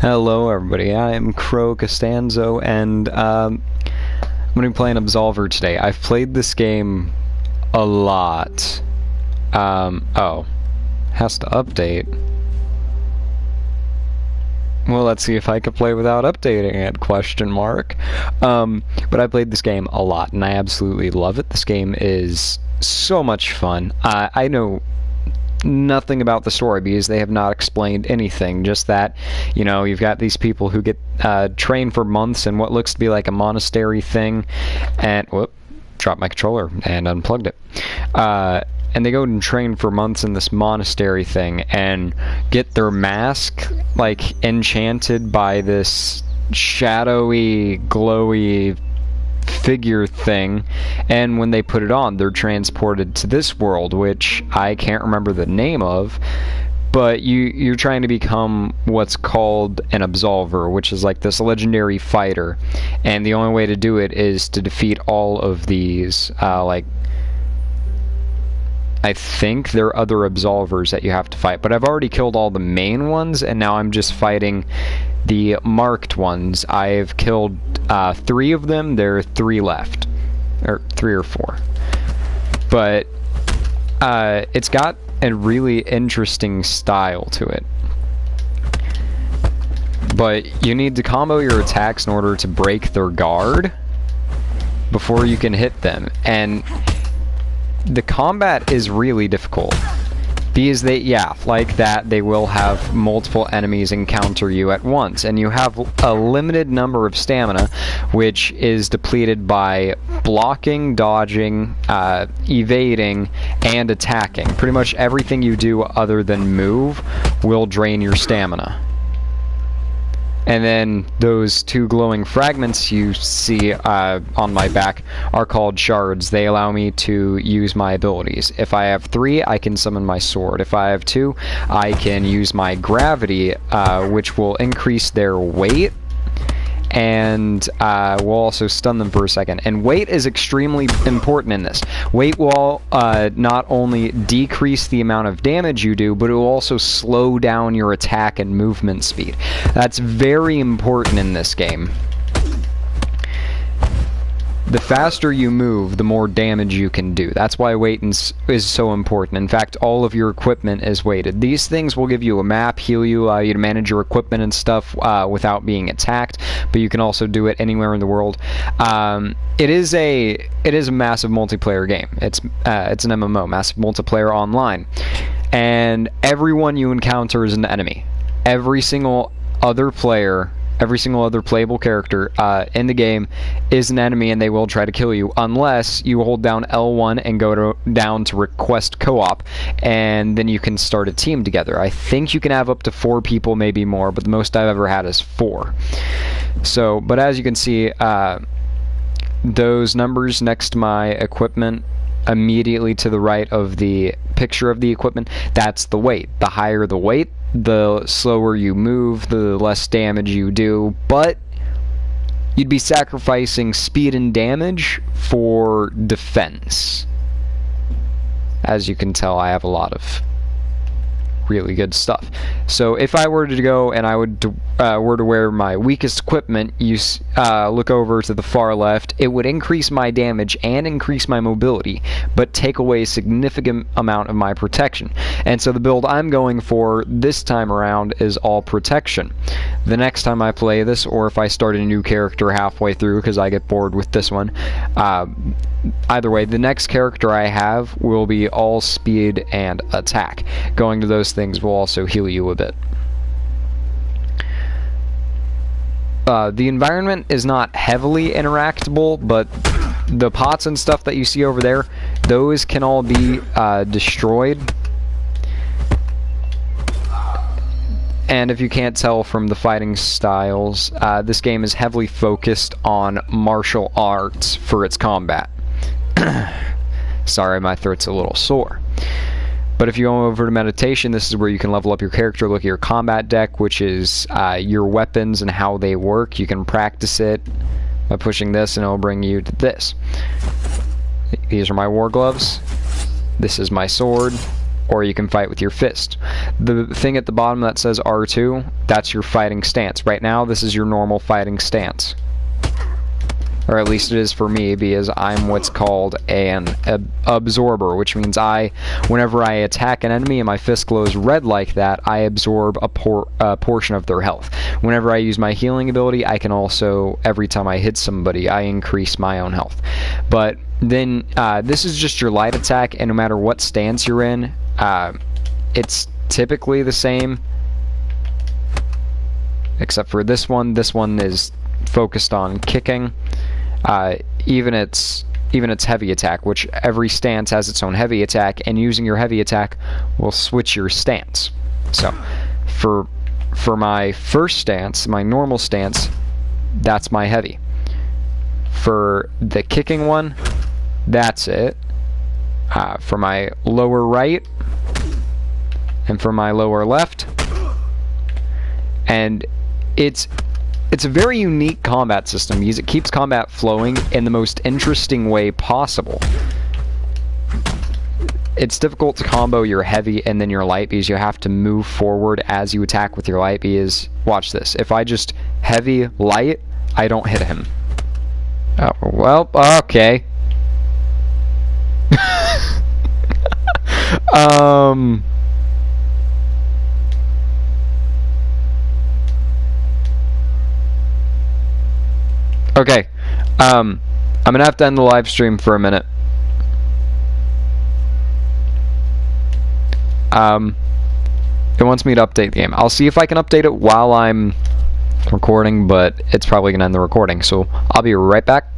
Hello, everybody. I am Crow Costanzo, and I'm going to be playing Absolver today. I've played this game a lot. Oh, has to update. Well, let's see if I can play without updating it, question mark. But I played this game a lot, and I absolutely love it. This game is so much fun. I know nothing about the story because they have not explained anything, just that you've got these people who get trained for months in what looks to be like a monastery thing, and whoop, dropped my controller and unplugged it, and they go and train for months in this monastery thing and get their mask like enchanted by this shadowy, glowy figure thing, and when they put it on, they're transported to this world, which I can't remember the name of, but you're trying to become what's called an Absolver, which is like this legendary fighter, and the only way to do it is to defeat all of these I think there are other Absolvers that you have to fight, but I've already killed all the main ones, and now I'm just fighting the marked ones. I've killed 3 of them. There are 3 left, or 3 or 4. But it's got a really interesting style to it. But you need to combo your attacks in order to break their guard before you can hit them. And the combat is really difficult because they will have multiple enemies encounter you at once, and you have a limited number of stamina, which is depleted by blocking, dodging, evading, and attacking. Pretty much everything you do other than move will drain your stamina. And then those 2 glowing fragments you see on my back are called shards. They allow me to use my abilities. If I have 3, I can summon my sword. If I have 2, I can use my gravity, which will increase their weight, and will also stun them for a second. And weight is extremely important in this. Weight will not only decrease the amount of damage you do, but it will also slow down your attack and movement speed. That's very important in this game. The faster you move, the more damage you can do. That's why weight is so important. In fact, all of your equipment is weighted. These things will give you a map, heal you, allow you to manage your equipment and stuff without being attacked, but you can also do it anywhere in the world. It is a massive multiplayer game. It's an MMO, massive multiplayer online, and everyone you encounter is an enemy. Every single other playable character in the game is an enemy, and they will try to kill you unless you hold down L1 and go down to request co-op, and then you can start a team together. I think you can have up to 4 people, maybe more, but the most I've ever had is 4. So, but as you can see, those numbers next to my equipment, immediately to the right of the picture of the equipment, that's the weight. The higher the weight, the slower you move, the less damage you do, but you'd be sacrificing speed and damage for defense. As you can tell, I have a lot of really good stuff. So if I were to go and I were to wear my weakest equipment, you look over to the far left, it would increase my damage and increase my mobility, but take away a significant amount of my protection. And so the build I'm going for this time around is all protection. The next time I play this, or if I start a new character halfway through because I get bored with this one, either way, the next character I have will be all speed and attack. Going to those things will also heal you a bit. The environment is not heavily interactable, but the pots and stuff that you see over there, those can all be destroyed. And if you can't tell from the fighting styles, this game is heavily focused on martial arts for its combat. Sorry, my throat's a little sore. But if you go over to meditation, this is where you can level up your character, look at your combat deck, which is your weapons and how they work. You can practice it by pushing this, and it'll bring you to this. These are my war gloves. This is my sword. or you can fight with your fist. The thing at the bottom that says R2, that's your fighting stance. Right now, this is your normal fighting stance. Or at least it is for me, because I'm what's called an absorber, which means whenever I attack an enemy and my fist glows red like that, I absorb a portion of their health. Whenever I use my healing ability, I can also, every time I hit somebody, I increase my own health. But then, this is just your light attack, and no matter what stance you're in, it's typically the same, except for this one. This one is focused on kicking. Even its heavy attack, which every stance has its own heavy attack, and using your heavy attack will switch your stance. So, for my first stance, my normal stance, that's my heavy. For the kicking one, that's it. For my lower right, and for my lower left, and it's a very unique combat system because it keeps combat flowing in the most interesting way possible. It's difficult to combo your heavy and then your light because you have to move forward as you attack with your light, because, watch this, if I just heavy light, I don't hit him. Oh, well, okay. Okay, I'm gonna have to end the live stream for a minute. It wants me to update the game. I'll see if I can update it while I'm recording, but it's probably gonna end the recording, so I'll be right back.